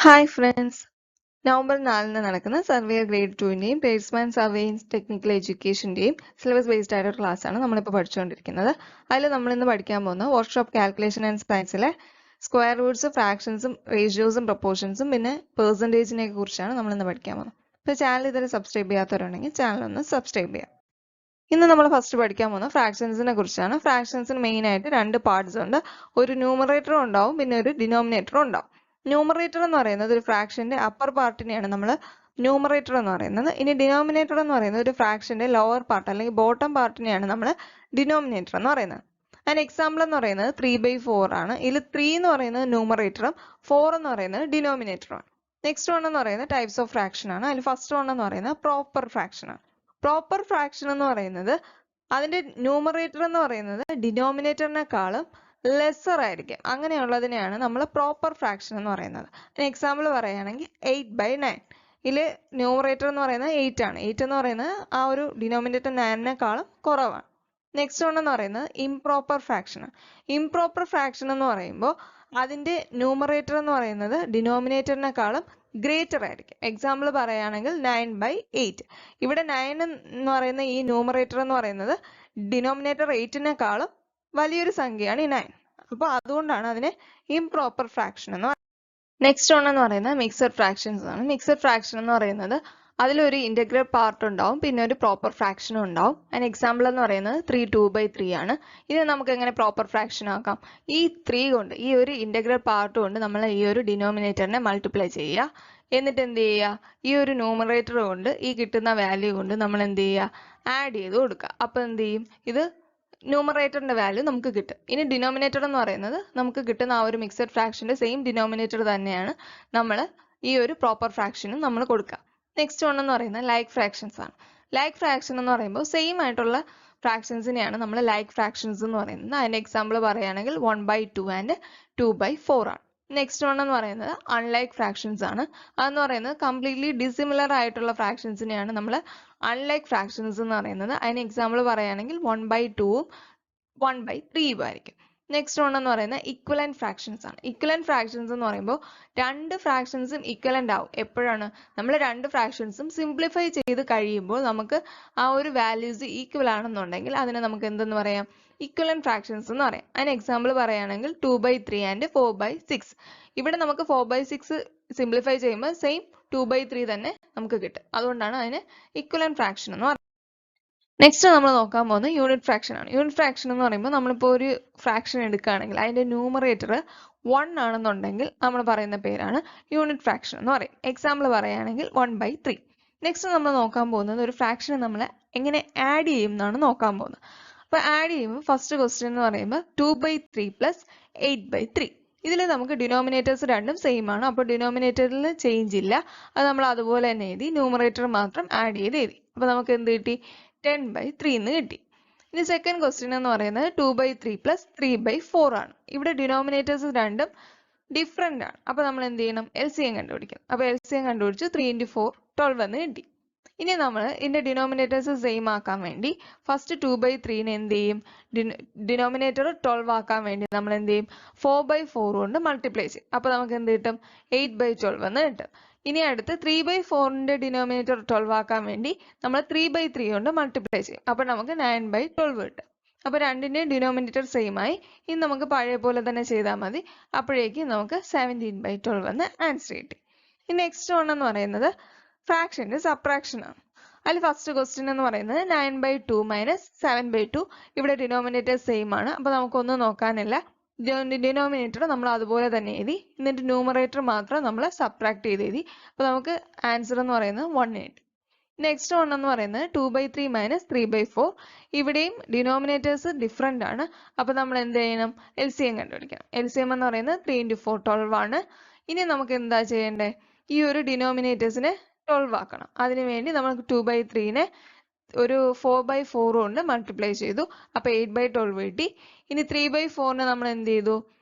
Hi friends. November 4-ന് നടക്കുന്ന സർവേയർ ഗ്രേഡ് 2-ന്റെയും Tradesman-Survey ടെക്നിക്കൽ എഡ്യൂക്കേഷന്റെയും സിലബസ് ബേസ്ഡ് ആയിട്ടുള്ള ക്ലാസ് ആണ് നമ്മളിപ്പോൾ പഠിച്ചുകൊണ്ടിരിക്കുന്നത്. അതിൽ നമ്മൾ ഇന്ന് പഠിക്കാൻ പോകുന്ന വർക്ക്ഷോപ്പ് കാൽക്കുലേഷൻ ആൻഡ് സയൻസിലെ സ്ക്വയർ റൂട്ട്സ്, ഫ്രാക്ഷൻസും, റേഷ്യോസും, പ്രൊപ്പോർഷൻസും പിന്നെ പെർസെൻറ്റേജിനെ കുറിച്ചാണ് നമ്മൾ ഇന്ന് പഠിക്കാൻ പോകുന്നത്. അപ്പോൾ ചാനൽ ഇതുവരെ സബ്സ്ക്രൈബ് ചെയ്യാത്തവരുണ്ടെങ്കിൽ ചാനൽ ഒന്ന് സബ്സ്ക്രൈബ് ചെയ്യാം. ഇന്ന് നമ്മൾ ഫസ്റ്റ് പഠിക്കാൻ പോകുന്ന ഫ്രാക്ഷൻസിനെ കുറിച്ചാണ്. ഫ്രാക്ഷൻസിന് മെയിൻ ആയിട്ട് രണ്ട് പാർട്സ് ഉണ്ട്. ഒരു ന്യൂമറേറ്ററും ഉണ്ടാവും, പിന്നെ ഒരു ഡിനോമിനേറ്ററും ഉണ്ടാവും. ന്യൂമറേറ്റർ എന്ന് പറയുന്നത് ഒരു ഫ്രാക്ഷന്റെ അപ്പർ പാർട്ടിനെയാണ് നമ്മൾ ന്യൂമറേറ്റർ എന്ന് പറയുന്നത്. ഇനി ഡിനോമിനേറ്റർ എന്ന് പറയുന്നത് ഒരു ഫ്രാക്ഷന്റെ ലോവർ പാർട്ട് അല്ലെങ്കിൽ ബോട്ടം പാർട്ടിനെയാണ് നമ്മൾ ഡിനോമിനേറ്റർ എന്ന് പറയുന്നത്. അതിന് എക്സാമ്പിൾ എന്ന് പറയുന്നത് 3/4 ആണ്. ഇതിൽ 3 എന്ന് പറയുന്നത് ന്യൂമറേറ്ററും 4 എന്ന് പറയുന്നത് ഡിനോമിനേറ്ററുമാണ്. നെക്സ്റ്റ് വൺ എന്ന് പറയുന്നത് ടൈപ്സ് ഓഫ് ഫ്രാക്ഷൻ ആണ്. അതിൽ ഫസ്റ്റ് വൺ എന്ന് പറയുന്നത് പ്രോപ്പർ ഫ്രാക്ഷൻ ആണ്. പ്രോപ്പർ ഫ്രാക്ഷൻ എന്ന് പറയുന്നത് അതിന്റെ ന്യൂമറേറ്റർ എന്ന് പറയുന്നത് ഡിനോമിനേറ്ററിനെക്കാളും ലെസർ ആയിരിക്കും. അങ്ങനെയുള്ളതിനെയാണ് നമ്മൾ പ്രോപ്പർ ഫ്രാക്ഷൻ എന്ന് പറയുന്നത്. എക്സാമ്പിൾ പറയുകയാണെങ്കിൽ 8/9. ഇതിൽ ന്യൂമറേറ്റർ എന്ന് പറയുന്നത് 8 ആണ്. 8 എന്ന് പറയുന്നത് ആ ഒരു ഡിനോമിനേറ്റർ 9-നേക്കാളും കുറവാണ്. നെക്സ്റ്റ് വൺ എന്ന് പറയുന്നത് ഇംപ്രോപ്പർ ഫ്രാക്ഷൻ ആണ്. ഇംപ്രോപ്പർ ഫ്രാക്ഷൻ എന്ന് പറയുമ്പോൾ അതിന്റെ ന്യൂമറേറ്റർ എന്ന് പറയുന്നത് ഡിനോമിനേറ്ററിനെക്കാളും ഗ്രേറ്റർ ആയിരിക്കും. എക്സാമ്പിൾ പറയുകയാണെങ്കിൽ 9/8. ഇവിടെ 9 എന്ന് പറയുന്ന ഈ ന്യൂമറേറ്റർ എന്ന് പറയുന്നത് ഡിനോമിനേറ്റർ 8-നേക്കാളും വലിയൊരു സംഖ്യയാണ് ഈ 9. അപ്പോൾ അതുകൊണ്ടാണ് അതിനെ ഇംപ്രോപ്പർ ഫ്രാക്ഷൻ എന്ന് പറയുന്നത്. നെക്സ്റ്റ് വൺ എന്ന് പറയുന്നത് മിക്സഡ് ഫ്രാക്ഷൻസ് ആണ്. മിക്സഡ് ഫ്രാക്ഷൻ എന്ന് പറയുന്നത് അതിലൊരു ഇന്റഗ്രൽ പാർട്ട് ഉണ്ടാവും, പിന്നെ ഒരു പ്രോപ്പർ ഫ്രാക്ഷനും ഉണ്ടാവും. അതിന് എക്സാമ്പിൾ എന്ന് പറയുന്നത് 3/2/3 ആണ്. ഇത് നമുക്ക് എങ്ങനെ പ്രോപ്പർ ഫ്രാക്ഷൻ ആക്കാം? ഈ 3 കൊണ്ട്, ഈ ഒരു ഇന്റഗ്രൽ പാർട്ട് കൊണ്ട് നമ്മൾ ഈ ഒരു ഡിനോമിനേറ്ററിനെ മൾട്ടിപ്ലൈ ചെയ്യുക. എന്നിട്ട് എന്ത് ചെയ്യുക? ഈ ഒരു ന്യൂമറേറ്റർ കൊണ്ട് ഈ കിട്ടുന്ന വാല്യൂ കൊണ്ട് നമ്മൾ എന്ത് ചെയ്യുക? ആഡ് ചെയ്ത് കൊടുക്കുക. അപ്പോൾ എന്ത് ചെയ്യും? ഇത് ന്യൂമറേറ്ററിന്റെ വാല്യൂ നമുക്ക് കിട്ടും. ഇനി ഡിനോമിനേറ്റർ എന്ന് പറയുന്നത് നമുക്ക് കിട്ടുന്ന ആ ഒരു മിക്സഡ് ഫ്രാക്ഷന്റെ സെയിം ഡിനോമിനേറ്റർ തന്നെയാണ് നമ്മൾ ഈ ഒരു പ്രോപ്പർ ഫ്രാക്ഷനും നമ്മൾ കൊടുക്കുക. നെക്സ്റ്റ് വൺ എന്ന് പറയുന്നത് ലൈക്ക് ഫ്രാക്ഷൻസ് ആണ്. ലൈക്ക് ഫ്രാക്ഷൻ എന്ന് പറയുമ്പോൾ സെയിം ആയിട്ടുള്ള ഫ്രാക്ഷൻസിനെയാണ് നമ്മൾ ലൈക്ക് ഫ്രാക്ഷൻസ് എന്ന് പറയുന്നത്. അതിന്റെ എക്സാമ്പിൾ പറയുകയാണെങ്കിൽ 1/2 ആൻഡ് 2/4 ആണ്. നെക്സ്റ്റ് വൺ എന്ന് പറയുന്നത് അൺലൈക്ക് ഫ്രാക്ഷൻസ് ആണ്. അതെന്ന് പറയുന്നത് കംപ്ലീറ്റ്ലി ഡിസിമിലർ ആയിട്ടുള്ള ഫ്രാക്ഷൻസിനെയാണ് നമ്മൾ അൺലൈക്ക് ഫ്രാക്ഷൻസ് എന്ന് പറയുന്നത്. അതിന് എക്സാമ്പിൾ പറയുകയാണെങ്കിൽ 1/2ഉം 1/3 ആയിരിക്കും. നെക്സ്റ്റ് വൺ എന്ന് പറയുന്നത് ഇക്വലന്റ് ഫ്രാക്ഷൻസ് ആണ്. ഇക്വലന്റ് ഫ്രാക്ഷൻസ് എന്ന് പറയുമ്പോൾ രണ്ട് ഫ്രാക്ഷൻസും ഇക്വലന്റ് ആവും. എപ്പോഴാണ്? നമ്മൾ രണ്ട് ഫ്രാക്ഷൻസും സിംപ്ലിഫൈ ചെയ്ത് കഴിയുമ്പോൾ നമുക്ക് ആ ഒരു വാല്യൂസ് ഈക്വൽ ആണെന്നുണ്ടെങ്കിൽ അതിനെ നമുക്ക് എന്തെന്ന് പറയാം? ഇക്വലന്റ് ഫ്രാക്ഷൻസ് എന്ന് പറയാം. അതിന് എക്സാമ്പിൾ പറയുകയാണെങ്കിൽ 2/3 ആൻഡ് 4/6. ഇവിടെ നമുക്ക് 4/6 സിംപ്ലിഫൈ ചെയ്യുമ്പോൾ സെയിം 2/3 തന്നെ നമുക്ക് കിട്ടും. അതുകൊണ്ടാണ് അതിന് ഇക്വലന്റ് ഫ്രാക്ഷൻ എന്ന് പറയുന്നത്. നെക്സ്റ്റ് നമ്മൾ നോക്കാൻ പോകുന്നത് യൂണിറ്റ് ഫ്രാക്ഷൻ ആണ്. യൂണിറ്റ് ഫ്രാക്ഷൻ എന്ന് പറയുമ്പോൾ നമ്മളിപ്പോൾ ഒരു ഫ്രാക്ഷൻ എടുക്കുകയാണെങ്കിൽ അതിന്റെ ന്യൂമറേറ്റർ 1 ആണെന്നുണ്ടെങ്കിൽ നമ്മൾ പറയുന്ന പേരാണ് യൂണിറ്റ് ഫ്രാക്ഷൻ എന്ന് പറയും. എക്സാമ്പിൾ പറയുകയാണെങ്കിൽ 1/3. നെക്സ്റ്റ് നമ്മൾ നോക്കാൻ പോകുന്നത് ഒരു ഫ്രാക്ഷൻ നമ്മൾ എങ്ങനെ ആഡ് ചെയ്യും എന്നാണ് നോക്കാൻ പോകുന്നത്. അപ്പോൾ ആഡ് ചെയ്യുമ്പോൾ ഫസ്റ്റ് ക്വസ്റ്റ്യൻ എന്ന് പറയുമ്പോൾ 2/3 + 8/3. ഇതിൽ നമുക്ക് ഡിനോമിനേറ്റേഴ്സ് രണ്ടും സെയിം ആണ്. അപ്പോൾ ഡിനോമിനേറ്ററിൽ ചേഞ്ച് ഇല്ല. അത് നമ്മൾ അതുപോലെ തന്നെ എഴുതി. ന്യൂമറേറ്റർ മാത്രം ആഡ് ചെയ്ത് എഴുതി. അപ്പോൾ നമുക്ക് എന്ത് കിട്ടി? 10/3 എന്ന് കിട്ടി. ഇനി സെക്കൻഡ് ക്വസ്റ്റ്യൻ എന്ന് പറയുന്നത് 2/3 + 3/4 ആണ്. ഇവിടെ ഡിനോമിനേറ്റേഴ്സ് രണ്ടും ഡിഫറെന്റ് ആണ്. അപ്പോൾ നമ്മൾ എന്ത് ചെയ്യണം? LCM കണ്ടുപിടിക്കണം. അപ്പോൾ LCM കണ്ടുപിടിച്ച് 3 × 4 12 എന്ന് കിട്ടി. ഇനി നമ്മൾ ഇതിന്റെ ഡിനോമിനേറ്റേഴ്സ് സെയിം ആക്കാൻ വേണ്ടി ഫസ്റ്റ് 2/3നെ എന്ത് ചെയ്യും? ഡിനോമിനേറ്റർ 12 ആക്കാൻ വേണ്ടി നമ്മൾ എന്ത് ചെയ്യും? 4/4 കൊണ്ട് മൾട്ടിപ്ലൈ ചെയ്യും. അപ്പോൾ നമുക്ക് എന്ത് കിട്ടും? 8/12 എന്ന് കിട്ടും. ഇനി അടുത്ത് 3/4ന്റെ ഡിനോമിനേറ്റർ 12 ആക്കാൻ വേണ്ടി നമ്മൾ 3/3 കൊണ്ട് മൾട്ടിപ്ലൈ ചെയ്യും. അപ്പോൾ നമുക്ക് 9/12 കിട്ടും. അപ്പോൾ രണ്ടിന്റെയും ഡിനോമിനേറ്റർ സെയിം ആയി. ഇനി നമുക്ക് പഴയ പോലെ തന്നെ ചെയ്താൽ മതി. അപ്പോഴേക്കും നമുക്ക് 17/12 എന്ന് ആൻസർ കിട്ടി. ഇനി നെക്സ്റ്റ് വൺ എന്ന് പറയുന്നത് ഫ്രാക്ഷന്റെ സബ്ട്രാക്ഷൻ ആണ്. അതിൽ ഫസ്റ്റ് ക്വസ്റ്റ്യൻ എന്ന് പറയുന്നത് 9/2 - 7/2. ഇവിടെ ഡിനോമിനേറ്റർ സെയിം ആണ്. അപ്പോൾ നമുക്കൊന്നും നോക്കാനില്ല. ഡിനോമിനേറ്റർ നമ്മൾ അതുപോലെ തന്നെ എഴുതി. എന്നിട്ട് ന്യൂമറേറ്റർ മാത്രം നമ്മൾ സബ്ട്രാക്ട് ചെയ്ത് എഴുതി. അപ്പോൾ നമുക്ക് ആൻസർ എന്ന് പറയുന്നത് 1 കിട്ടി. നെക്സ്റ്റ് വൺ എന്ന് പറയുന്നത് 2/3 - 3/4. ഇവിടെയും ഡിനോമിനേറ്റേഴ്സ് ഡിഫറെന്റ് ആണ്. അപ്പോൾ നമ്മൾ എന്ത് ചെയ്യണം? LCM കണ്ടുപിടിക്കണം. LCM എന്ന് പറയുന്നത് 3 × 4 12 ആണ്. ഇനി നമുക്ക് എന്താ ചെയ്യേണ്ടത്? ഈ ഒരു ഡിനോമിനേറ്റേഴ്സിനെ 12 ആക്കണം. അതിനുവേണ്ടി നമുക്ക് 2/3നെ ഒരു 4/4 കൊണ്ട് മൾട്ടിപ്ലൈ ചെയ്തു. അപ്പോൾ 8/12 കിട്ടി. ഇനി 3/4നെ നമ്മൾ എന്ത് ചെയ്തു?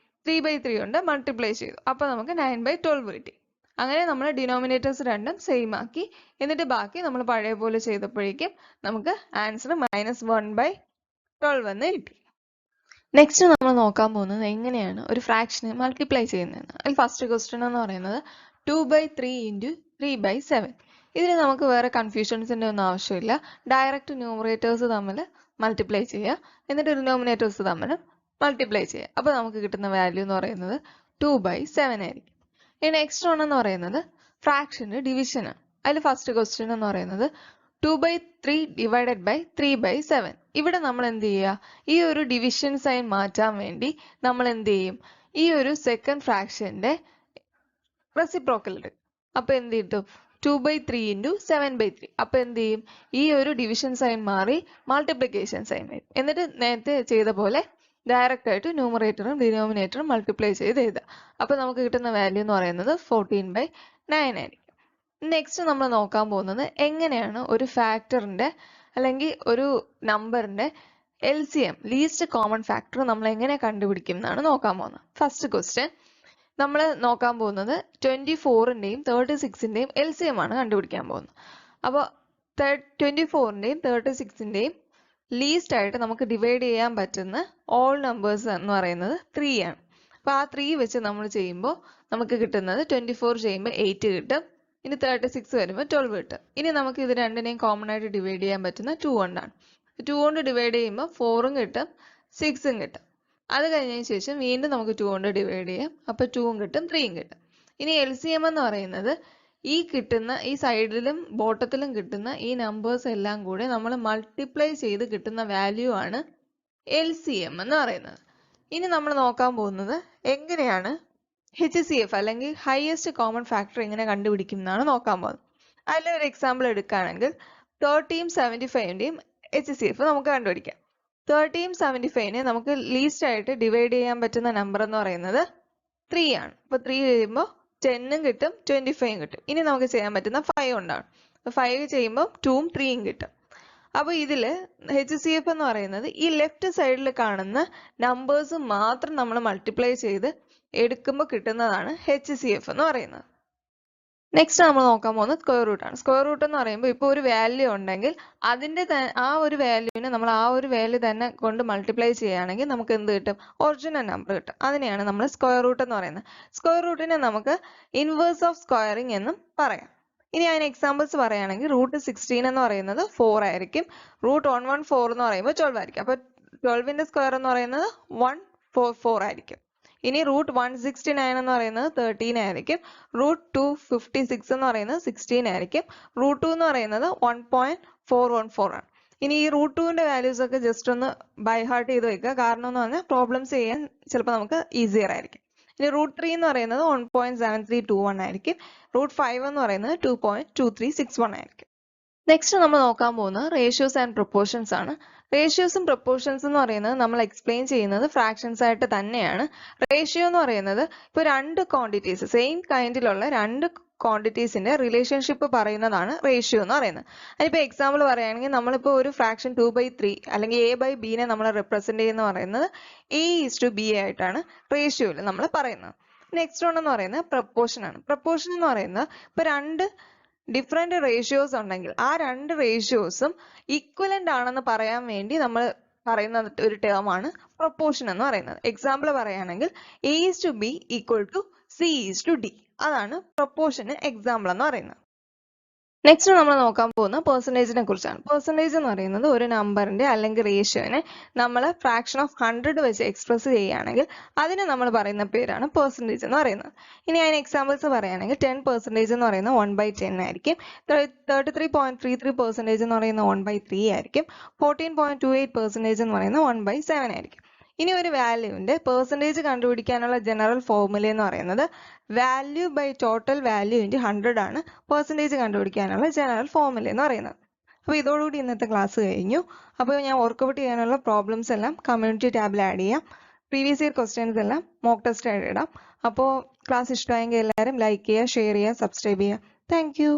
3/3 കൊണ്ട് മൾട്ടിപ്ലൈ ചെയ്തു. അപ്പോൾ നമുക്ക് 9/12 കിട്ടി. അങ്ങനെ നമ്മൾ ഡിനോമിനേറ്റേഴ്സ് രണ്ടും സെയിം ആക്കി. എന്നിട്ട് ബാക്കി നമ്മൾ പഴയ പോലെ ചെയ്തപ്പോഴേക്കും നമുക്ക് ആൻസർ -1/12 എന്ന് കിട്ടി. നെക്സ്റ്റ് നമ്മൾ നോക്കാൻ പോകുന്നത് എങ്ങനെയാണ് ഒരു ഫ്രാക്ഷനെ മൾട്ടിപ്ലൈ ചെയ്യുന്നതെന്ന്. അതിൽ ഫസ്റ്റ് ക്വസ്റ്റ്യൻ എന്ന് പറയുന്നത് 2/3 into 3/7. ഇതിന് നമുക്ക് വേറെ കൺഫ്യൂഷൻസിൻ്റെ ഒന്നും ആവശ്യമില്ല. ഡയറക്റ്റ് ന്യൂമറേറ്റേഴ്സ് തമ്മിൽ മൾട്ടിപ്ലൈ ചെയ്യുക, എന്നിട്ട് ഡിനോമിനേറ്റേഴ്സ് തമ്മിൽ മൾട്ടിപ്ലൈ ചെയ്യുക. അപ്പോൾ നമുക്ക് കിട്ടുന്ന വാല്യൂ എന്ന് പറയുന്നത് 2/7 ആയിരിക്കും. ഇനി നെക്സ്റ്റ് വൺ എന്ന് പറയുന്നത് ഫ്രാക്ഷൻ്റെ ഡിവിഷനാണ്. അതിൽ ഫസ്റ്റ് ക്വസ്റ്റ്യൻ എന്ന് പറയുന്നത് 2/3 ഡിവൈഡഡ് ബൈ 3/7. ഇവിടെ നമ്മൾ എന്ത് ചെയ്യുക, ഈ ഒരു ഡിവിഷൻ സൈൻ മാറ്റാൻ വേണ്ടി നമ്മൾ എന്ത് ചെയ്യും, ഈ ഒരു സെക്കൻഡ് ഫ്രാക്ഷൻ്റെ റെസിപ്രോക്കൽ എടുക്കും. അപ്പോൾ എന്ത് കിട്ടും, 2/3 into 7/3. അപ്പോൾ എന്ത് ചെയ്യും, ഈ ഒരു ഡിവിഷൻ സൈൻ മാറി മൾട്ടിപ്ലിക്കേഷൻ സൈൻ വരും. എന്നിട്ട് നേരത്തെ ചെയ്ത പോലെ ഡയറക്റ്റ് ആയിട്ട് ന്യൂമറേറ്ററും ഡിനോമിനേറ്ററും മൾട്ടിപ്ലൈ ചെയ്ത് എഴുതുക. അപ്പോൾ നമുക്ക് കിട്ടുന്ന വാല്യൂ എന്ന് പറയുന്നത് 14/9 ആയിരിക്കും. നെക്സ്റ്റ് നമ്മൾ നോക്കാൻ പോകുന്നത് എങ്ങനെയാണ് ഒരു ഫാക്ടറിൻ്റെ അല്ലെങ്കിൽ ഒരു നമ്പറിൻ്റെ LCM, ലീസ്റ്റ് കോമൺ ഫാക്ടർ, നമ്മൾ എങ്ങനെ കണ്ടുപിടിക്കും എന്നാണ് നോക്കാൻ പോകുന്നത്. ഫസ്റ്റ് ക്വസ്റ്റ്യൻ നമ്മൾ നോക്കാൻ പോകുന്നത് 24ൻ്റെയും 36ൻ്റെയും LCM ആണ് കണ്ടുപിടിക്കാൻ പോകുന്നത്. അപ്പോൾ 24ൻ്റെയും 36ൻ്റെയും ലീസ്റ്റ് ആയിട്ട് നമുക്ക് ഡിവൈഡ് ചെയ്യാൻ പറ്റുന്ന ഓൾ നമ്പേഴ്സ് എന്ന് പറയുന്നത് 3 ആണ്. അപ്പോൾ ആ 3 വെച്ച് നമ്മൾ ചെയ്യുമ്പോൾ നമുക്ക് കിട്ടുന്നത് 24 ചെയ്യുമ്പോൾ 8 കിട്ടും, ഇനി 36 വരുമ്പോൾ 12 കിട്ടും. ഇനി നമുക്ക് ഇത് രണ്ടിനെയും കോമൺ ആയിട്ട് ഡിവൈഡ് ചെയ്യാൻ പറ്റുന്ന 2 കൊണ്ടാണ്. 2 കൊണ്ട് ഡിവൈഡ് ചെയ്യുമ്പോൾ 4ഉം കിട്ടും 6ഉം കിട്ടും. അത് കഴിഞ്ഞതിന് ശേഷം വീണ്ടും നമുക്ക് 2 കൊണ്ട് ഡിവൈഡ് ചെയ്യാം, അപ്പോൾ 2ഉം കിട്ടും 3ഉം കിട്ടും. ഇനി LCM എന്ന് പറയുന്നത് ഈ കിട്ടുന്ന ഈ സൈഡിലും ബോട്ടത്തിലും കിട്ടുന്ന ഈ നമ്പേഴ്സ് എല്ലാം കൂടെ നമ്മൾ മൾട്ടിപ്ലൈ ചെയ്ത് കിട്ടുന്ന വാല്യൂ ആണ് LCM എന്ന് പറയുന്നത്. ഇനി നമ്മൾ നോക്കാൻ പോകുന്നത് എങ്ങനെയാണ് HCF അല്ലെങ്കിൽ ഹയസ്റ്റ് കോമൺ ഫാക്ടർ എങ്ങനെ കണ്ടുപിടിക്കും എന്നാണ് നോക്കാൻ പോകുന്നത്. അതിൽ ഒരു എക്സാമ്പിൾ എടുക്കുകയാണെങ്കിൽ 30യും 75ൻ്റെയും HCF നമുക്ക് കണ്ടുപിടിക്കാം. 30യും 75നെ നമുക്ക് ലീസ്റ്റ് ആയിട്ട് ഡിവൈഡ് ചെയ്യാൻ പറ്റുന്ന നമ്പർ എന്ന് പറയുന്നത് 3 ആണ്. അപ്പോൾ 3 ചെയ്യുമ്പോൾ 10ഉം കിട്ടും 25ഉം കിട്ടും. ഇനി നമുക്ക് ചെയ്യാൻ പറ്റുന്ന 5 കൊണ്ടാണ്. 5 ചെയ്യുമ്പോൾ 2ഉം 3ഉം കിട്ടും. അപ്പോൾ ഇതിൽ HCF എന്ന് പറയുന്നത് ഈ ലെഫ്റ്റ് സൈഡിൽ കാണുന്ന നമ്പേഴ്സ് മാത്രം നമ്മൾ മൾട്ടിപ്ലൈ ചെയ്ത് എടുക്കുമ്പോൾ കിട്ടുന്നതാണ് HCF എന്ന് പറയുന്നത്. നെക്സ്റ്റ് നമ്മൾ നോക്കാൻ പോകുന്നത് സ്ക്വയർ റൂട്ട് ആണ്. സ്ക്വയർ റൂട്ട് എന്ന് പറയുമ്പോൾ ഇപ്പോൾ ഒരു വാല്യൂ ഉണ്ടെങ്കിൽ അതിൻ്റെ ആ ഒരു വാല്യൂവിനെ നമ്മൾ ആ ഒരു വാല്യൂ തന്നെ കൊണ്ട് മൾട്ടിപ്ലൈ ചെയ്യുകയാണെങ്കിൽ നമുക്ക് എന്ത് കിട്ടും, ഒറിജിനൽ നമ്പർ കിട്ടും. അതിനെയാണ് നമ്മൾ സ്ക്വയർ റൂട്ട് എന്ന് പറയുന്നത്. സ്ക്വയർ റൂട്ടിനെ നമുക്ക് ഇൻവേഴ്സ് ഓഫ് സ്ക്വയറിംഗ് എന്നും പറയാം. ഇനി അതിന് എക്സാമ്പിൾസ് പറയുകയാണെങ്കിൽ റൂട്ട് 16 എന്ന് പറയുന്നത് 4 ആയിരിക്കും, റൂട്ട് 114 എന്ന് പറയുമ്പോൾ 12 ആയിരിക്കും. അപ്പോൾ 12ൻ്റെ സ്ക്വയർ എന്ന് പറയുന്നത് 144 ആയിരിക്കും. ഇനി റൂട്ട് 169 എന്ന് പറയുന്നത് 13 ആയിരിക്കും, റൂട്ട് 256 എന്ന് പറയുന്നത് 16 ആയിരിക്കും, റൂട്ട് 2 എന്ന് പറയുന്നത് 1.414 ആണ്. ഇനി ഈ റൂട്ട് 2ൻ്റെ വാല്യൂസ് ഒക്കെ ജസ്റ്റ് ഒന്ന് ബൈ ഹാർട്ട് ചെയ്ത് വെക്കുക, കാരണം എന്ന് പറഞ്ഞാൽ പ്രോബ്ലംസ് ചെയ്യാൻ ചിലപ്പോൾ നമുക്ക് ഈസിയർ ആയിരിക്കും. ഇനി റൂട്ട് 3 എന്ന് പറയുന്നത് 1.7321 ആയിരിക്കും, റൂട്ട് 5 എന്ന് പറയുന്നത് 2.2361 ആയിരിക്കും. നെക്സ്റ്റ് നമ്മൾ നോക്കാൻ പോകുന്നത് റേഷ്യോസ് ആൻഡ് പ്രൊപ്പോർഷൻസ് ആണ്. റേഷ്യോസും പ്രൊപ്പോർഷൻസും എന്ന് പറയുന്നത് നമ്മൾ എക്സ്പ്ലെയിൻ ചെയ്യുന്നത് ഫ്രാക്ഷൻസ് ആയിട്ട് തന്നെയാണ്. റേഷ്യോ എന്ന് പറയുന്നത് ഇപ്പോൾ രണ്ട് ക്വാണ്ടിറ്റീസ്, സെയിം കൈൻഡിലുള്ള രണ്ട് ക്വാണ്ടിറ്റീസിന്റെ റിലേഷൻഷിപ്പ് പറയുന്നതാണ് റേഷ്യോ എന്ന് പറയുന്നത്. അതിപ്പോൾ എക്സാമ്പിൾ പറയുകയാണെങ്കിൽ നമ്മളിപ്പോൾ ഒരു ഫ്രാക്ഷൻ 2/3 അല്ലെങ്കിൽ A/B നമ്മൾ റെപ്രസെന്റ് ചെയ്യുന്ന പറയുന്നത് A:B ആയിട്ടാണ് റേഷ്യോയിൽ നമ്മൾ പറയുന്നത്. നെക്സ്റ്റ് വൺ എന്ന് പറയുന്നത് പ്രപ്പോർഷൻ ആണ്. പ്രപ്പോർഷൻ എന്ന് പറയുന്നത് ഇപ്പോൾ രണ്ട് ഡിഫറെന്റ് റേഷ്യോസ് ഉണ്ടെങ്കിൽ ആ രണ്ട് റേഷ്യോസും ഈക്വലന്റ് ആണെന്ന് പറയാൻ വേണ്ടി നമ്മൾ പറയുന്ന ഒരു ടേം ആണ് പ്രൊപ്പോർഷൻ എന്ന് പറയുന്നത്. എക്സാമ്പിൾ പറയുകയാണെങ്കിൽ A:B = C:D. അതാണ് പ്രൊപ്പോർഷന് എക്സാമ്പിൾ എന്ന് പറയുന്നത്. നെക്സ്റ്റ് നമ്മൾ നോക്കാൻ പോകുന്ന പെർസെൻറ്റേജിനെ കുറിച്ചാണ്. പെർസെൻറ്റേജ് എന്ന് പറയുന്നത് ഒരു നമ്പറിന്റെ അല്ലെങ്കിൽ റേഷ്യോനെ നമ്മൾ ഫ്രാക്ഷൻ ഓഫ് 100 വെച്ച് എക്സ്പ്രസ് ചെയ്യുകയാണെങ്കിൽ അതിന് നമ്മൾ പറയുന്ന പേരാണ് പെർസെൻറ്റേജ് എന്ന് പറയുന്നത്. ഇനി അതിന് എക്സാമ്പിൾസ് പറയുകയാണെങ്കിൽ 10% എന്ന് പറയുന്നത് 1/10 ആയിരിക്കും, 33.33% എന്ന് പറയുന്നത് 1/3 ആയിരിക്കും, 14.28% എന്ന് പറയുന്നത് 1/7 ആയിരിക്കും. ഇനി ഒരു വാല്യൂവിന്റെ പെർസെൻറ്റേജ് കണ്ടുപിടിക്കാനുള്ള ജനറൽ ഫോർമുല എന്ന് പറയുന്നത് value by total value into 100 ആണ് പെർസെൻറ്റേജ് കണ്ടുപിടിക്കാനുള്ള ജനറൽ ഫോർമുല എന്ന് പറയുന്നത്. അപ്പോൾ ഇതോടുകൂടി ഇന്നത്തെ ക്ലാസ് കഴിഞ്ഞു. അപ്പോൾ ഞാൻ വർക്കൗട്ട് ചെയ്യാനുള്ള പ്രോബ്ലംസ് എല്ലാം കമ്മ്യൂണിറ്റി ടാബിൽ ആഡ് ചെയ്യാം, പ്രീവിയസ് ഇയർ ക്വസ്റ്റ്യൻസ് എല്ലാം മോക്ക് ടെസ്റ്റ് ആയിട്ട് ഇടാം. അപ്പോൾ ക്ലാസ് ഇഷ്ടമായെങ്കിൽ എല്ലാവരും ലൈക്ക് ചെയ്യുക, ഷെയർ ചെയ്യുക, സബ്സ്ക്രൈബ് ചെയ്യുക. Thank you.